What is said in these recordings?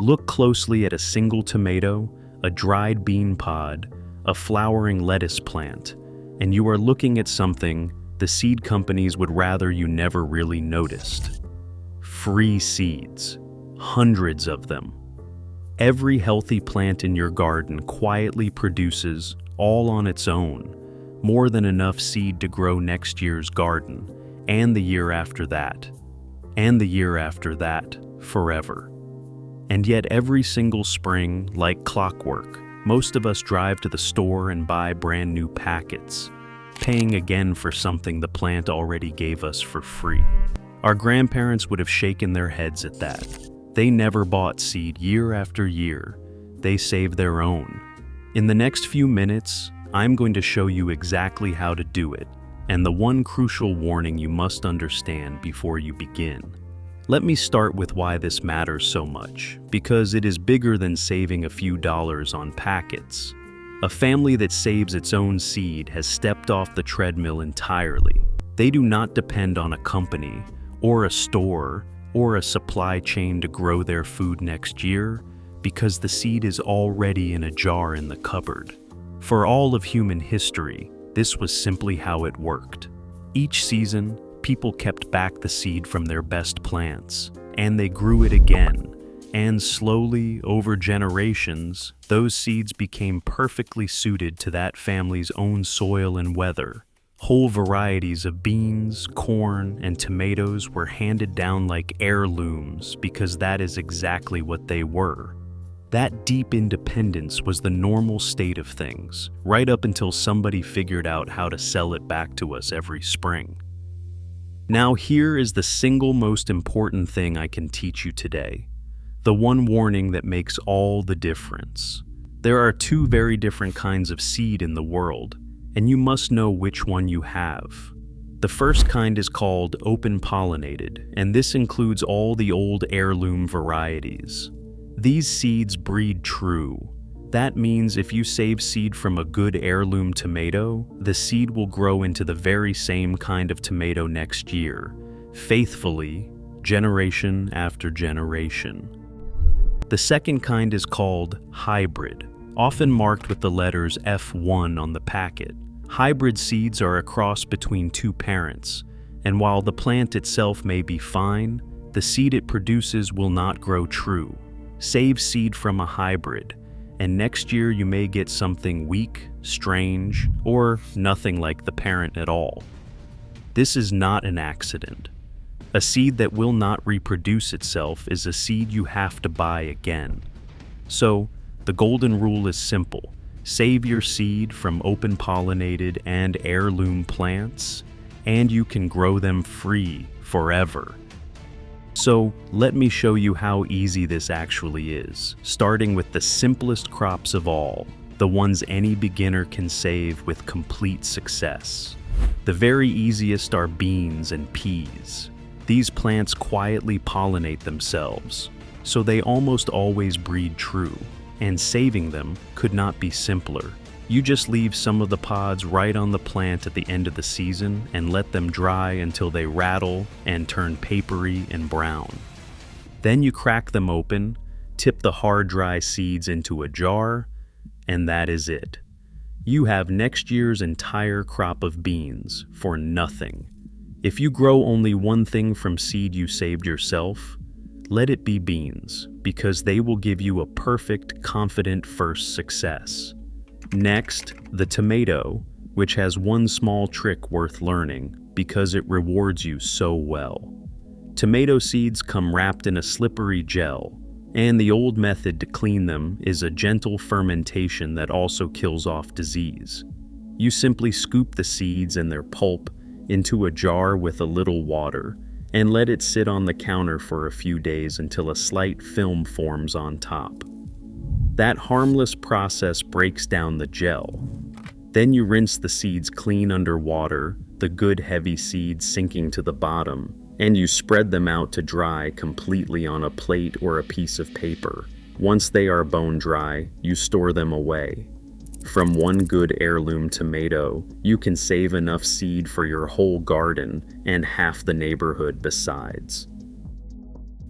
Look closely at a single tomato, a dried bean pod, a flowering lettuce plant, and you are looking at something the seed companies would rather you never really noticed. Free seeds. Hundreds of them. Every healthy plant in your garden quietly produces, all on its own, more than enough seed to grow next year's garden, and the year after that, and the year after that, forever. And yet every single spring, like clockwork, most of us drive to the store and buy brand new packets, paying again for something the plant already gave us for free. Our grandparents would have shaken their heads at that. They never bought seed year after year. They saved their own. In the next few minutes, I'm going to show you exactly how to do it, and the one crucial warning you must understand before you begin. Let me start with why this matters so much, because it is bigger than saving a few dollars on packets. A family that saves its own seed has stepped off the treadmill entirely. They do not depend on a company, or a store, or a supply chain to grow their food next year, because the seed is already in a jar in the cupboard. For all of human history, this was simply how it worked. Each season, people kept back the seed from their best plants, and they grew it again. And slowly, over generations, those seeds became perfectly suited to that family's own soil and weather. Whole varieties of beans, corn, and tomatoes were handed down like heirlooms because that is exactly what they were. That deep independence was the normal state of things, right up until somebody figured out how to sell it back to us every spring. Now here is the single most important thing I can teach you today. The one warning that makes all the difference. There are two very different kinds of seed in the world, and you must know which one you have. The first kind is called open-pollinated, and this includes all the old heirloom varieties. These seeds breed true. That means if you save seed from a good heirloom tomato, the seed will grow into the very same kind of tomato next year, faithfully, generation after generation. The second kind is called hybrid, often marked with the letters F1 on the packet. Hybrid seeds are a cross between two parents, and while the plant itself may be fine, the seed it produces will not grow true. Save seed from a hybrid, and next year you may get something weak, strange, or nothing like the parent at all. This is not an accident. A seed that will not reproduce itself is a seed you have to buy again. So, the golden rule is simple. Save your seed from open-pollinated and heirloom plants, and you can grow them free forever. So, let me show you how easy this actually is, starting with the simplest crops of all, the ones any beginner can save with complete success. The very easiest are beans and peas. These plants quietly pollinate themselves, so they almost always breed true, and saving them could not be simpler. You just leave some of the pods right on the plant at the end of the season and let them dry until they rattle and turn papery and brown. Then you crack them open, tip the hard dry seeds into a jar, and that is it. You have next year's entire crop of beans for nothing. If you grow only one thing from seed you saved yourself, let it be beans, because they will give you a perfect, confident first success. Next, the tomato, which has one small trick worth learning because it rewards you so well. Tomato seeds come wrapped in a slippery gel, and the old method to clean them is a gentle fermentation that also kills off disease. You simply scoop the seeds and their pulp into a jar with a little water and let it sit on the counter for a few days until a slight film forms on top. That harmless process breaks down the gel. Then you rinse the seeds clean under water, the good heavy seeds sinking to the bottom, and you spread them out to dry completely on a plate or a piece of paper. Once they are bone dry, you store them away. From one good heirloom tomato, you can save enough seed for your whole garden and half the neighborhood besides.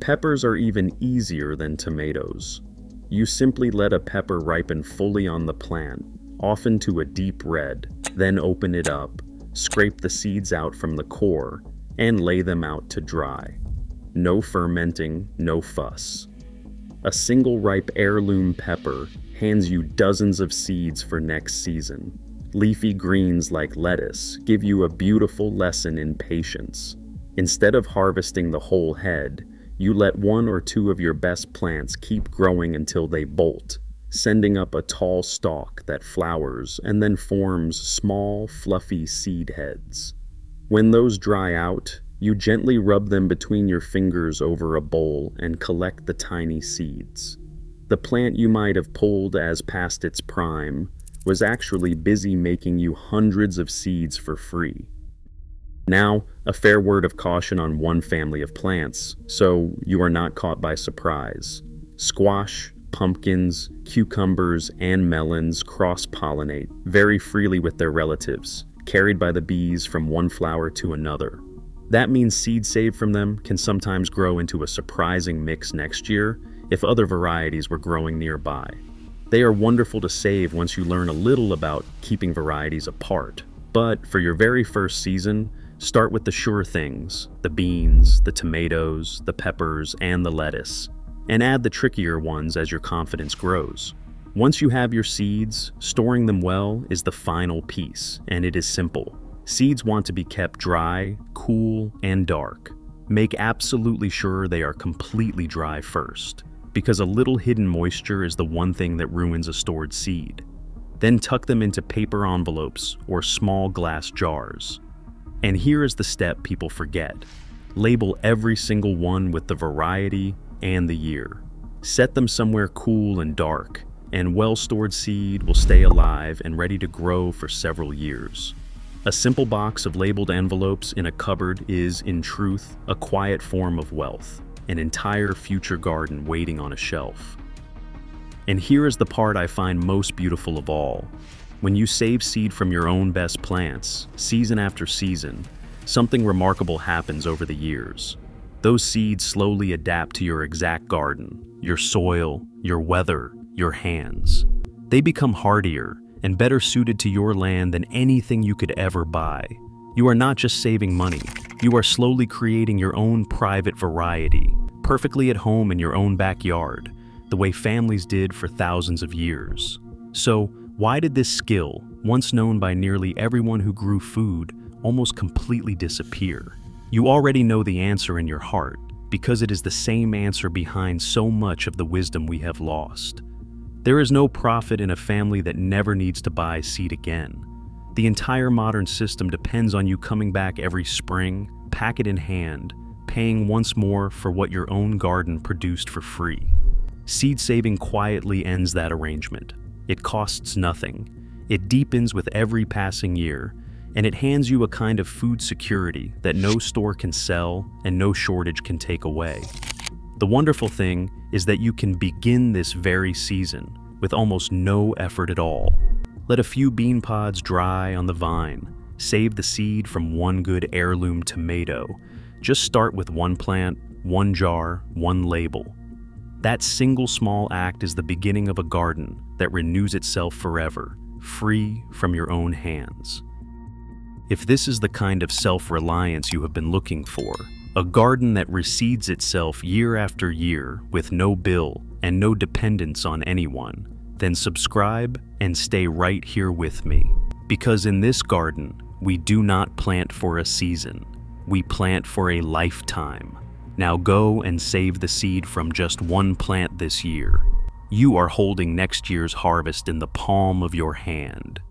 Peppers are even easier than tomatoes. You simply let a pepper ripen fully on the plant, often to a deep red, then open it up, scrape the seeds out from the core, and lay them out to dry. No fermenting, no fuss. A single ripe heirloom pepper hands you dozens of seeds for next season. Leafy greens like lettuce give you a beautiful lesson in patience. Instead of harvesting the whole head, you let one or two of your best plants keep growing until they bolt, sending up a tall stalk that flowers and then forms small, fluffy seed heads. When those dry out, you gently rub them between your fingers over a bowl and collect the tiny seeds. The plant you might have pulled as past its prime was actually busy making you hundreds of seeds for free. Now, a fair word of caution on one family of plants, so you are not caught by surprise. Squash, pumpkins, cucumbers, and melons cross-pollinate very freely with their relatives, carried by the bees from one flower to another. That means seeds saved from them can sometimes grow into a surprising mix next year if other varieties were growing nearby. They are wonderful to save once you learn a little about keeping varieties apart. But for your very first season, start with the sure things, the beans, the tomatoes, the peppers, and the lettuce, and add the trickier ones as your confidence grows. Once you have your seeds, storing them well is the final piece, and it is simple. Seeds want to be kept dry, cool, and dark. Make absolutely sure they are completely dry first, because a little hidden moisture is the one thing that ruins a stored seed. Then tuck them into paper envelopes or small glass jars. And here is the step people forget. Label every single one with the variety and the year. Set them somewhere cool and dark, and well-stored seed will stay alive and ready to grow for several years. A simple box of labeled envelopes in a cupboard is, in truth, a quiet form of wealth, an entire future garden waiting on a shelf. And here is the part I find most beautiful of all. When you save seed from your own best plants, season after season, something remarkable happens over the years. Those seeds slowly adapt to your exact garden, your soil, your weather, your hands. They become hardier and better suited to your land than anything you could ever buy. You are not just saving money, you are slowly creating your own private variety, perfectly at home in your own backyard, the way families did for thousands of years. So, why did this skill, once known by nearly everyone who grew food, almost completely disappear? You already know the answer in your heart, because it is the same answer behind so much of the wisdom we have lost. There is no profit in a family that never needs to buy seed again. The entire modern system depends on you coming back every spring, packet in hand, paying once more for what your own garden produced for free. Seed saving quietly ends that arrangement. It costs nothing. It deepens with every passing year, and it hands you a kind of food security that no store can sell and no shortage can take away. The wonderful thing is that you can begin this very season with almost no effort at all. Let a few bean pods dry on the vine. Save the seed from one good heirloom tomato. Just start with one plant, one jar, one label. That single small act is the beginning of a garden that renews itself forever, free from your own hands. If this is the kind of self-reliance you have been looking for, a garden that reseeds itself year after year with no bill and no dependence on anyone, then subscribe and stay right here with me. Because in this garden, we do not plant for a season, we plant for a lifetime. Now go and save the seed from just one plant this year. You are holding next year's harvest in the palm of your hand.